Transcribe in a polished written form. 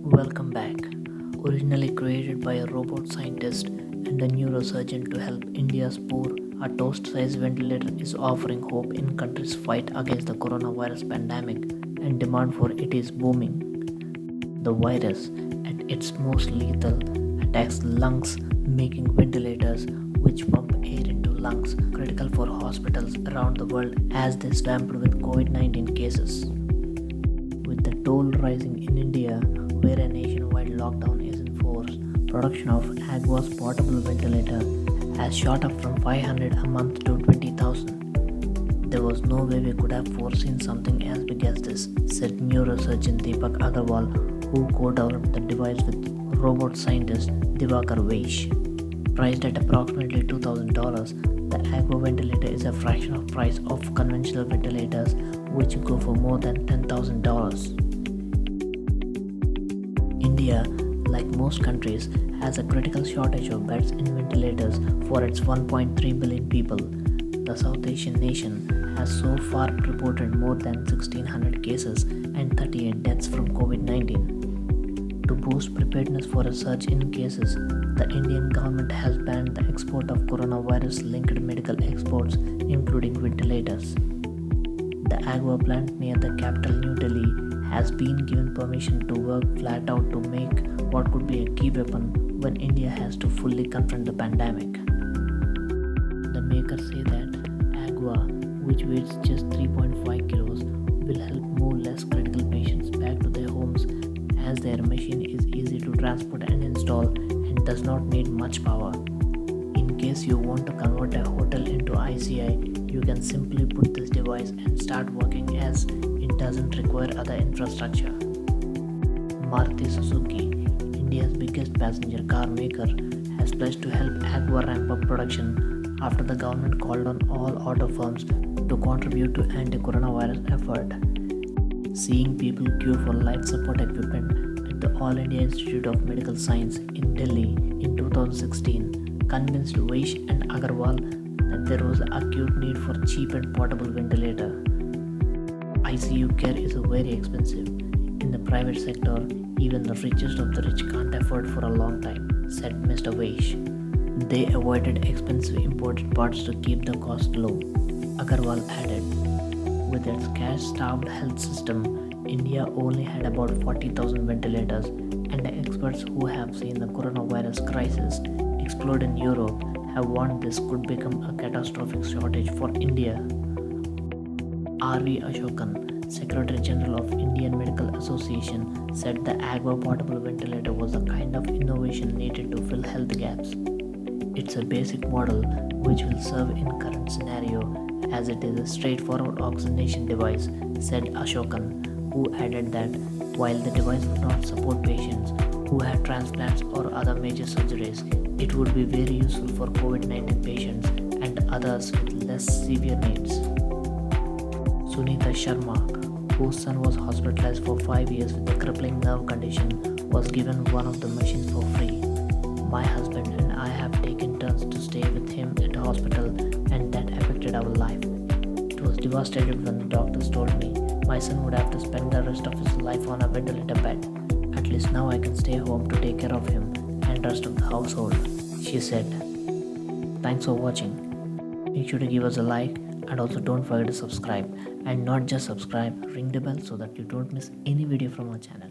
Welcome back. Originally created by a robot scientist and a neurosurgeon to help India's poor, a toast-sized ventilator is offering hope in countries' fight against the coronavirus pandemic, and demand for it is booming. The virus, at its most lethal, attacks lungs, making ventilators, which pump air into lungs, critical for hospitals around the world as they swamped with COVID-19 cases. With the toll rising in India, where a nationwide lockdown is in force, production of Agua's portable ventilator has shot up from 500 a month to 20,000. There was no way we could have foreseen something as big as this, said neurosurgeon Deepak Agarwal, who co-developed the device with robot scientist Divakar Vaish. Priced at approximately $2,000, the Agua ventilator is a fraction of price of conventional ventilators, which go for more than $10,000. India, like most countries, has a critical shortage of beds in ventilators for its 1.3 billion people. The South Asian nation has so far reported more than 1,600 cases and 38 deaths from COVID-19. To boost preparedness for a surge in cases, the Indian government has banned the export of coronavirus-linked medical exports, including ventilators. The Agua plant near the capital New Delhi has been given permission to work flat out to make what could be a key weapon when India has to fully confront the pandemic. The makers say that Agua, which weighs just 3.5 kilos, will help move less critical patients back to their homes, as their machine is easy to transport and install and does not need much power. In case you want to convert a hotel into ICI, you can simply put this device and start working, as it doesn't require other infrastructure. Maruti Suzuki, India's biggest passenger car maker, has pledged to help Agua ramp up production after the government called on all auto firms to contribute to anti-coronavirus effort. Seeing people queue for life support equipment at the All India Institute of Medical Science in Delhi in 2016 convinced Vaish and Agarwal that there was an acute need for cheap and portable ventilator. ICU care is very expensive. In the private sector, even the richest of the rich can't afford for a long time, said Mr. Vaish. They avoided expensive imported parts to keep the cost low, Agarwal added. With its cash-starved health system, India only had about 40,000 ventilators, and the experts who have seen the coronavirus crisis explode in Europe have warned this could become a catastrophic shortage for India. R.V. Ashokan, Secretary General of Indian Medical Association, said the Agua portable ventilator was a kind of innovation needed to fill health gaps. It's a basic model which will serve in current scenario, as it is a straightforward oxygenation device, said Ashokan, who added that while the device would not support patients who had transplants or other major surgeries, it would be very useful for COVID-19 patients and others with less severe needs. Sunita Sharma, whose son was hospitalized for 5 years with a crippling nerve condition, was given one of the machines for free. My husband and I have taken turns to stay with him at hospital, and that affected our life. It was devastated when the doctors told me my son would have to spend the rest of his life on a ventilator bed. At least now I can stay home to take care of him and rest of the household, she said. Thanks for watching. Make sure to give us a like, and also don't forget to subscribe. And not just subscribe, ring the bell so that you don't miss any video from our channel.